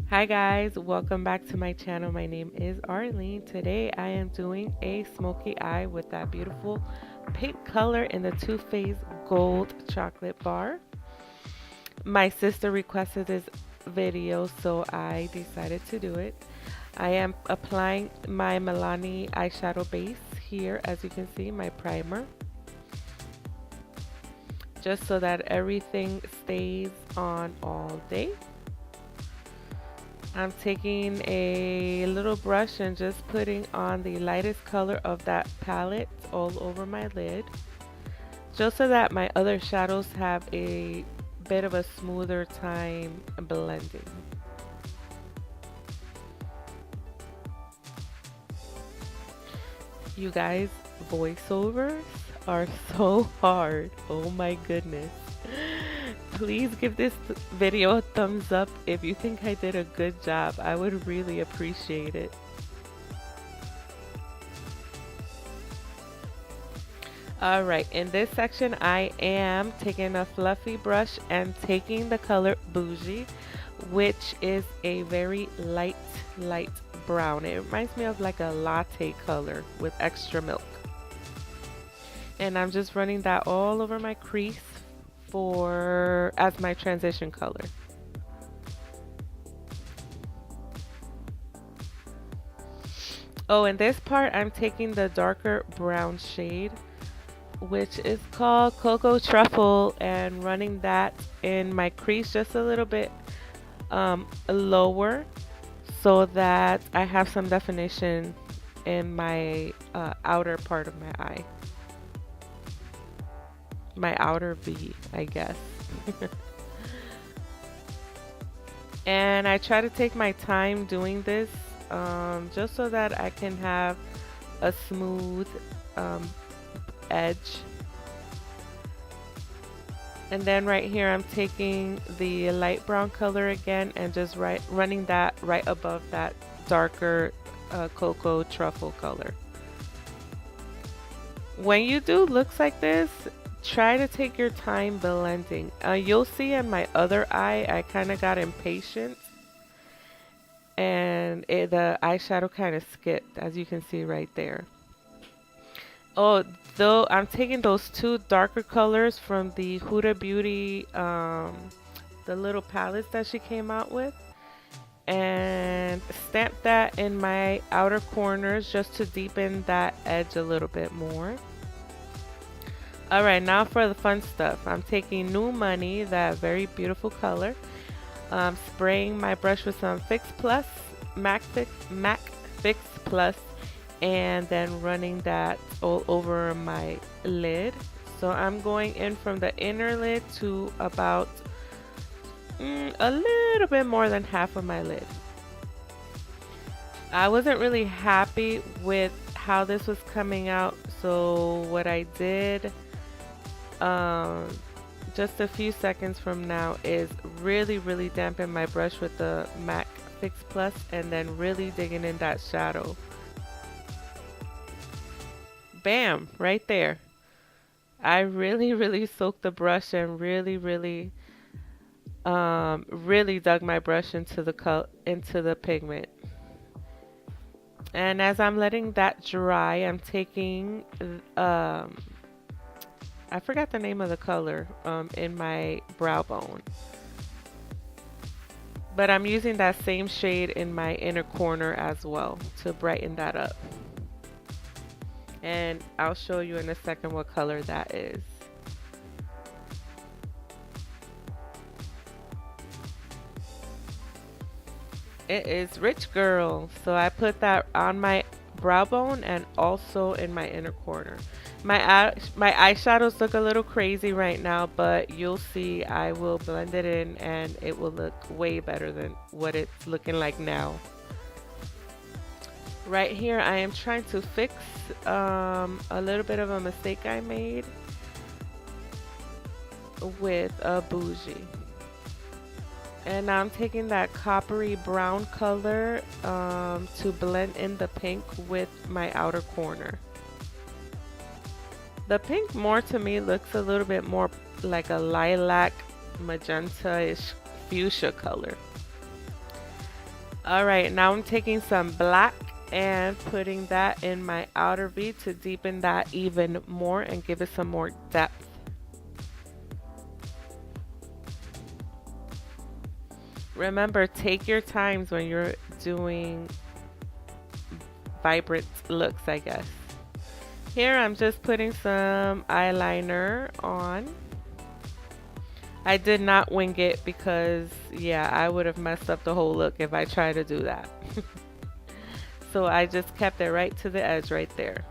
Hi guys, welcome back to my channel. My name is Arlene. Today I am doing a smoky eye with that beautiful pink color in the Too Faced Gold Chocolate Bar. My sister requested this video, so I decided to do it. I am applying my Milani eyeshadow base here, as you can see, my primer, just so that everything stays on all day. I'm taking a little brush and just putting on the lightest color of that palette all over my lid, just so that my other shadows have a bit of a smoother time blending. You guys, voiceovers are so hard. Oh my goodness. Please give this video a thumbs up if you think I did a good job. I would really appreciate it. Alright, in this section I am taking a fluffy brush and taking the color Bougie, which is a very light brown. It reminds me of like a latte color with extra milk. And I'm just running that all over my crease as my transition color. Oh, in this part I'm taking the darker brown shade, which is called Cocoa Truffle, and running that in my crease just a little bit lower, so that I have some definition in my outer part of my eye. My outer V, I guess. And I try to take my time doing this, just so that I can have a smooth edge. And then right here I'm taking the light brown color again and just running that right above that darker cocoa truffle color. When you do looks like this, try to take your time blending. You'll see in my other eye I kind of got impatient and the eyeshadow kind of skipped, as you can see right there. Oh, though I'm taking those two darker colors from the Huda Beauty, the little palettes that she came out with, and stamp that in my outer corners just to deepen that edge a little bit more. Alright, now for the fun stuff. I'm taking New Money, that very beautiful color, spraying my brush with some Fix Plus, MAC Fix Plus, and then running that all over my lid. So I'm going in from the inner lid to about a little bit more than half of my lid. I wasn't really happy with how this was coming out, so what I did just a few seconds from now is really dampen my brush with the MAC Fix Plus, and then really digging in that shadow. Bam, right there. I really soaked the brush and really dug my brush into the pigment. And as I'm letting that dry, I'm taking I forgot the name of the color in my brow bone, but I'm using that same shade in my inner corner as well to brighten that up. And I'll show you in a second what color that is. It is Rich Girl. So I put that on my brow bone and also in my inner corner. My eyeshadows look a little crazy right now, but you'll see I will blend it in and it will look way better than what it's looking like now. Right here I am trying to fix a little bit of a mistake I made with a Bougie. And now I'm taking that coppery brown color to blend in the pink with my outer corner. The pink more to me looks a little bit more like a lilac magenta-ish fuchsia color. Alright, now I'm taking some black and putting that in my outer V to deepen that even more and give it some more depth. Remember, take your times when you're doing vibrant looks, I guess. Here I'm just putting some eyeliner on. I did not wing it because, yeah, I would have messed up the whole look if I tried to do that. So I just kept it right to the edge right there.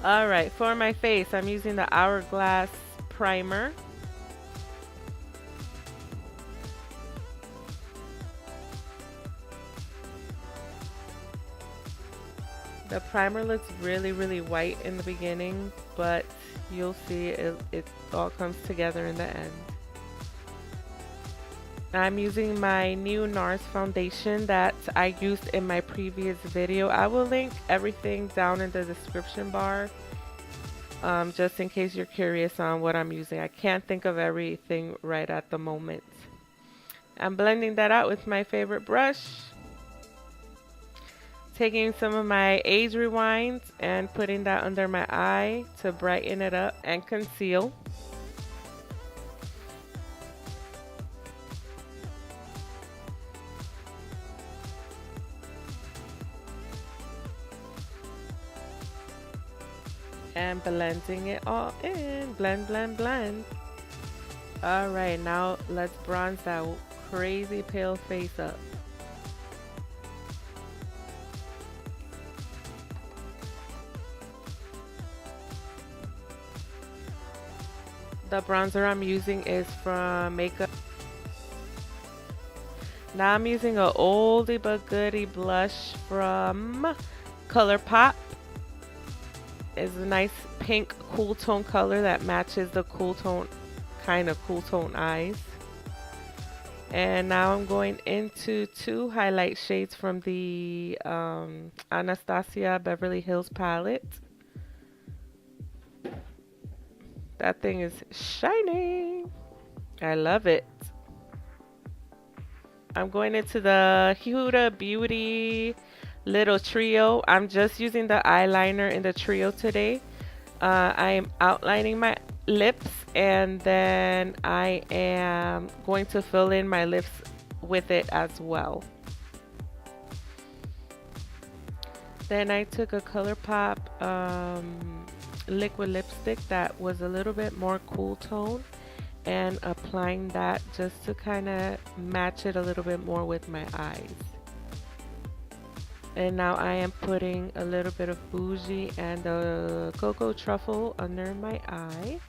Alright, for my face, I'm using the Hourglass primer. The primer looks really, really white in the beginning, but you'll see it all comes together in the end. I'm using my new NARS foundation that I used in my previous video. I will link everything down in the description bar, just in case you're curious on what I'm using. I can't think of everything right at the moment. I'm blending that out with my favorite brush. Taking some of my Age Rewind and putting that under my eye to brighten it up and conceal. And blending it all in. Blend, blend, blend. Alright, now let's bronze that crazy pale face up. The bronzer I'm using is from Makeup. Now I'm using an oldie but goodie blush from ColourPop. It's a nice pink cool tone color that matches the cool tone, kind of cool tone eyes. And now I'm going into two highlight shades from the Anastasia Beverly Hills palette. That thing is shining. I love it. I'm going into the Huda Beauty little trio. I'm just using the eyeliner in the trio today. I am outlining my lips and then I am going to fill in my lips with it as well. Then I took a ColourPop liquid lipstick that was a little bit more cool tone and applying that just to kind of match it a little bit more with my eyes. And now I am putting a little bit of Bougie and a Cocoa Truffle under my eye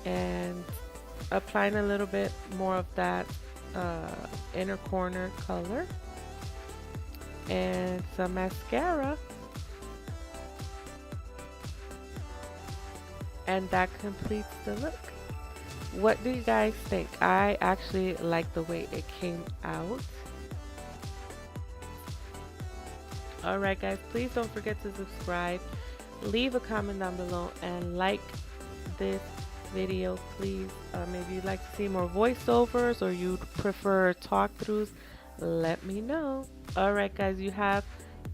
and applying a little bit more of that inner corner color and some mascara. And that completes the look. What do you guys think? I actually like the way it came out. Alright guys, please don't forget to subscribe, leave a comment down below, and like this video please. If you'd like to see more voiceovers or you'd prefer talk-throughs, let me know. Alright guys, you have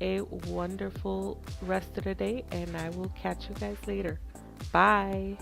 a wonderful rest of the day and I will catch you guys later. Bye.